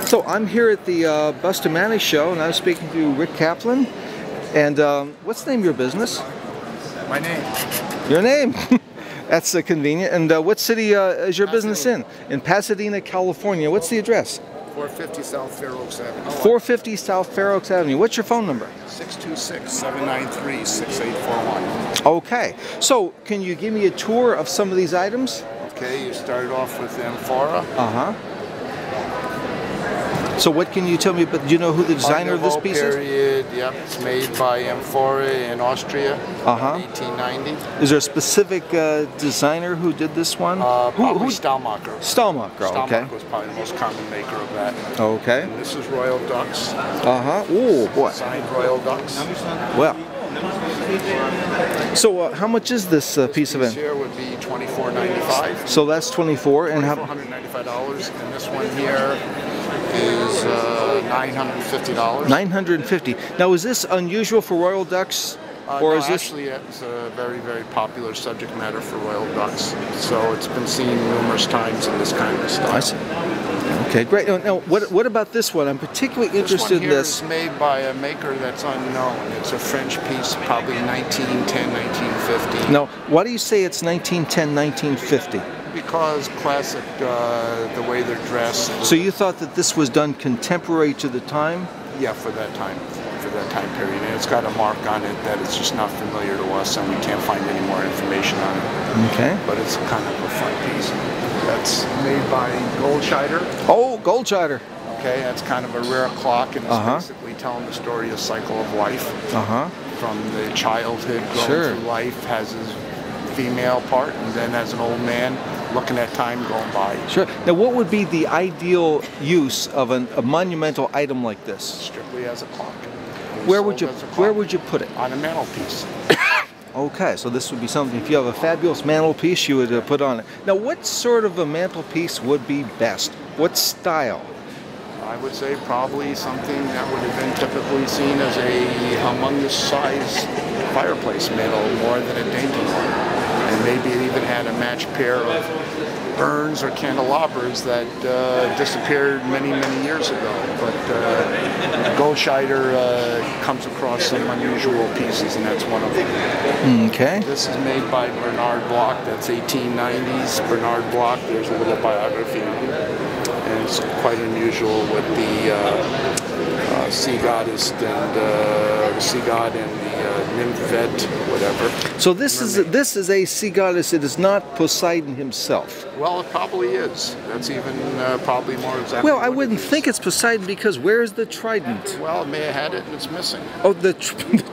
So I'm here at the Bustamante show, and I'm speaking to Rick Kaplan. And what's the name of your business? My name. Your name? That's convenient. And what city is your business in? In Pasadena, California. What's the address? 450 South Fair Oaks Avenue. 450 South Fair Oaks Avenue. What's your phone number? 626-793-6841. Okay. So can you give me a tour of some of these items? Okay, you started off with Amphora. Uh-huh. So what can you tell me, but do you know who the designer of this piece period, yep, it's made by Amphora in Austria, 1890. Is there a specific designer who did this one? Probably Stahlmacher. Stahlmacher, okay. Stahlmacher was probably the most common maker of that. Okay. And this is Royal Ducks. Oh, boy. Signed Royal Ducks. Well. So how much is this piece of it? This here would be $24.95. So that's 24 and how? $195, and this one here is $950. 950. Now, is this unusual for Royal Ducks, or no, is this? Actually, it's a very, very popular subject matter for Royal Ducks. So it's been seen numerous times in this kind of style. I see. Okay, great. Now, what about this one? I'm particularly interested in this. This one here is made by a maker that's unknown. It's a French piece, probably 1910, 1950. Now, why do you say it's 1910, 1950? Because classic, the way they're dressed. So you thought that this was done contemporary to the time? Yeah, for that time period. And it's got a mark on it that it's just not familiar to us, and we can't find any more information on it. Okay. But it's kind of a fun piece. That's made by Goldscheider. Oh, Goldscheider. Okay, that's kind of a rare clock, and it's basically telling the story of cycle of life. From the childhood, going through life, has his female part, and then as an old man, looking at time going by. Sure. Now, what would be the ideal use of a monumental item like this? Strictly as a clock. Where would you put it? On a mantelpiece. Okay, so this would be something, if you have a fabulous mantelpiece, you would put on it. Now, what sort of a mantelpiece would be best? What style? I would say probably something that would have been typically seen as a humongous size fireplace mantle more than a dainty one. And maybe it even had a matched pair of urns or candelabras that disappeared many, many years ago. But Goldscheider comes across some unusual pieces, and that's one of them. Okay. This is made by Bernard Bloch. That's 1890s. Bernard Bloch, there's a little biography on him. And it's quite unusual with the sea goddess and the sea god and the nymphette, whatever. So this is a sea goddess. It is not Poseidon himself. Well, it probably is. That's even probably more exactly. Well, I wouldn't think it's Poseidon, because where is the trident? Well, it may have had it and it's missing. Oh, the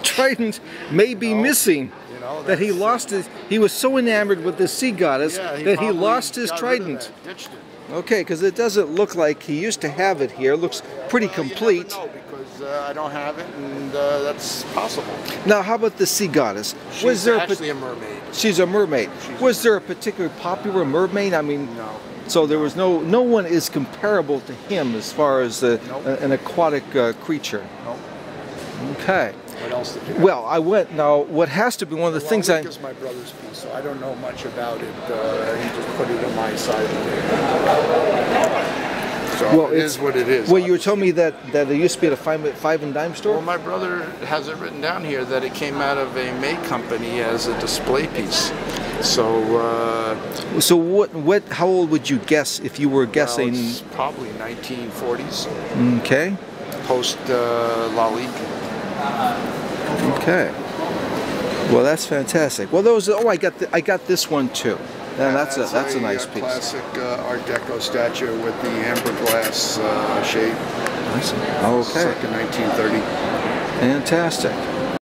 trident may be missing. You know, that he lost his. He was so enamored with the sea goddess that he lost his trident. Ditched it. Okay, because it doesn't look like he used to have it here. It looks pretty complete. You never know, because I don't have it, and that's possible. Now, how about the sea goddess? She's actually a mermaid. She's a mermaid. Was there a particular popular mermaid? I mean, no. So there was no one is comparable to him as far as an aquatic creature. Nope. Okay. What else did you have? Well, I went. Now, what has to be one of the things This is my brother's piece, so I don't know much about it. He just put it on my side of the table. So well, it is what it is. Well, you were telling me that it used to be at a five and dime store? Well, my brother has it written down here that it came out of a May company as a display piece. So. So what? How old would you guess if you were guessing? Well, it's probably 1940s. Okay. Post La Ligue. Okay. Well, that's fantastic. Well, those. Oh, I got this one too. And that's a nice piece. Classic Art Deco statue with the amber glass shape. I see. Okay. Circa 1930. Fantastic.